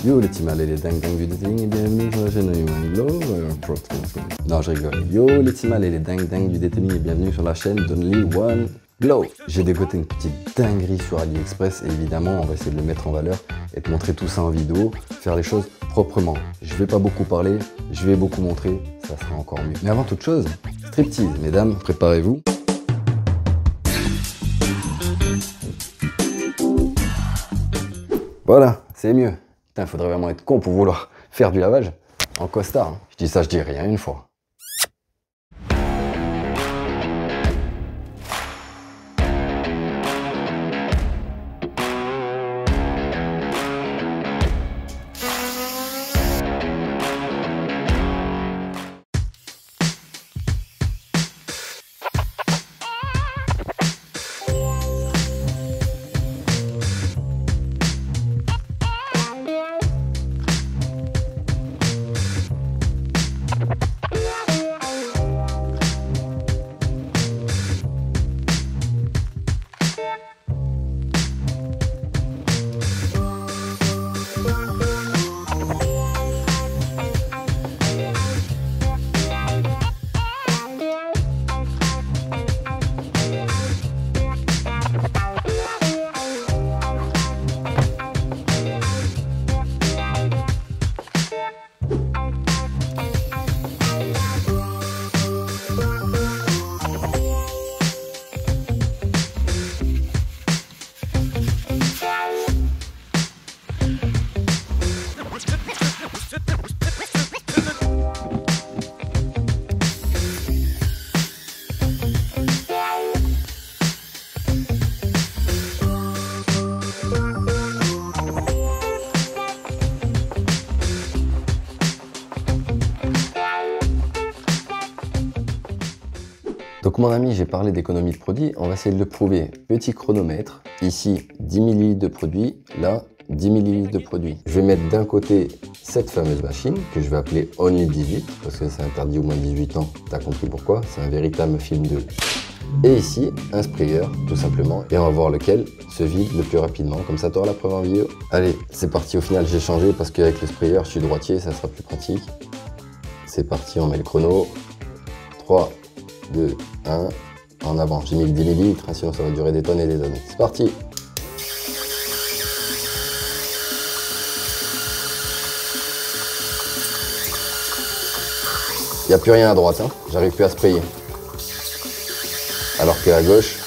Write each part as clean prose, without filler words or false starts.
Yo les team et les dingues du detailing et bienvenue sur la chaîne One Glow. Non, je rigole. Yo les team et les dingues du detailing et bienvenue sur la chaîne d'Only One Glow. J'ai dégoté une petite dinguerie sur AliExpress et évidemment on va essayer de le mettre en valeur et te montrer tout ça en vidéo, faire les choses proprement. Je vais pas beaucoup parler, je vais beaucoup montrer, ça sera encore mieux. Mais avant toute chose, striptease, mesdames, préparez-vous. Voilà, c'est mieux. Putain, faudrait vraiment être con pour vouloir faire du lavage en costard. Hein. Je dis ça, je dis rien une fois. Donc mon ami, j'ai parlé d'économie de produit, on va essayer de le prouver. Petit chronomètre, ici 10 ml de produit, là 10 ml de produit. Je vais mettre d'un côté cette fameuse machine que je vais appeler Only 18 parce que c'est interdit au moins de 18 ans, t'as compris pourquoi, c'est un véritable film de... Et ici, un sprayer tout simplement et on va voir lequel se vide le plus rapidement, comme ça tu auras la preuve en vidéo. Allez, c'est parti, au final j'ai changé parce qu'avec le sprayer je suis droitier, ça sera plus pratique. C'est parti, on met le chrono. 3, 2, 1, en avant. J'ai mis le 10 ml, sinon ça va durer des tonnes et des tonnes. C'est parti. Il n'y a plus rien à droite, hein. J'arrive plus à sprayer. Alors qu'à gauche,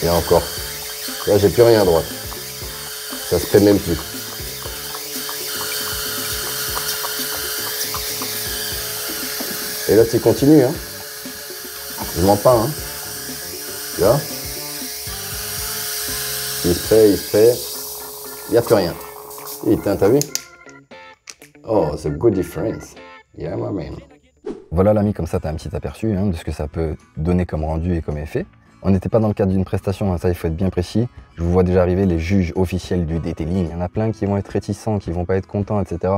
il y a encore. Là, j'ai plus rien à droite. Ça se spraye même plus. Et là, tu continues, hein. Je mens pas, hein. Tu vois? Il spray. Il n'y a plus rien. Et t'as vu? Oh, it's a good difference. Yeah, my man. Voilà l'ami, comme ça tu as un petit aperçu hein, de ce que ça peut donner comme rendu et comme effet. On n'était pas dans le cadre d'une prestation, hein, ça il faut être bien précis. Je vous vois déjà arriver les juges officiels du detailing. Il y en a plein qui vont être réticents, qui vont pas être contents, etc.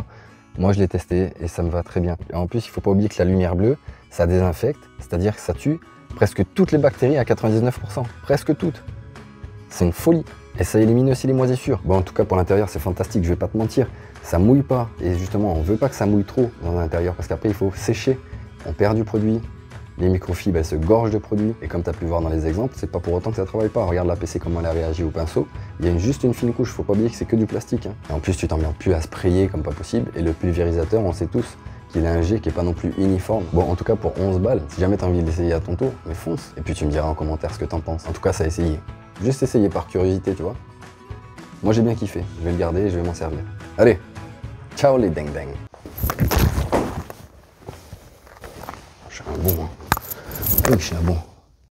Moi je l'ai testé et ça me va très bien. Et en plus il faut pas oublier que la lumière bleue, ça désinfecte, c'est-à-dire que ça tue presque toutes les bactéries à 99%. Presque toutes. C'est une folie. Et ça élimine aussi les moisissures. Bon, en tout cas pour l'intérieur c'est fantastique, je vais pas te mentir. Ça mouille pas. Et justement on veut pas que ça mouille trop dans l'intérieur parce qu'après il faut sécher. On perd du produit. Les microfibres elles se gorgent de produits. Et comme tu as pu voir dans les exemples, c'est pas pour autant que ça travaille pas. Regarde la PC comment elle a réagi au pinceau. Il y a juste une fine couche, faut pas oublier que c'est que du plastique. Hein. Et en plus tu t'emmerdes plus à sprayer comme pas possible. Et le pulvérisateur, on sait tous qu'il a un jet qui est pas non plus uniforme. Bon, en tout cas pour 11 balles, si jamais tu as envie d'essayer à ton tour, mais fonce. Et puis tu me diras en commentaire ce que t'en penses. En tout cas, ça a essayé. Juste essayer par curiosité, tu vois. Moi j'ai bien kiffé. Je vais le garder et je vais m'en servir. Allez, ciao les ding ding. Je suis un bon, hein. Oui, je suis un bon.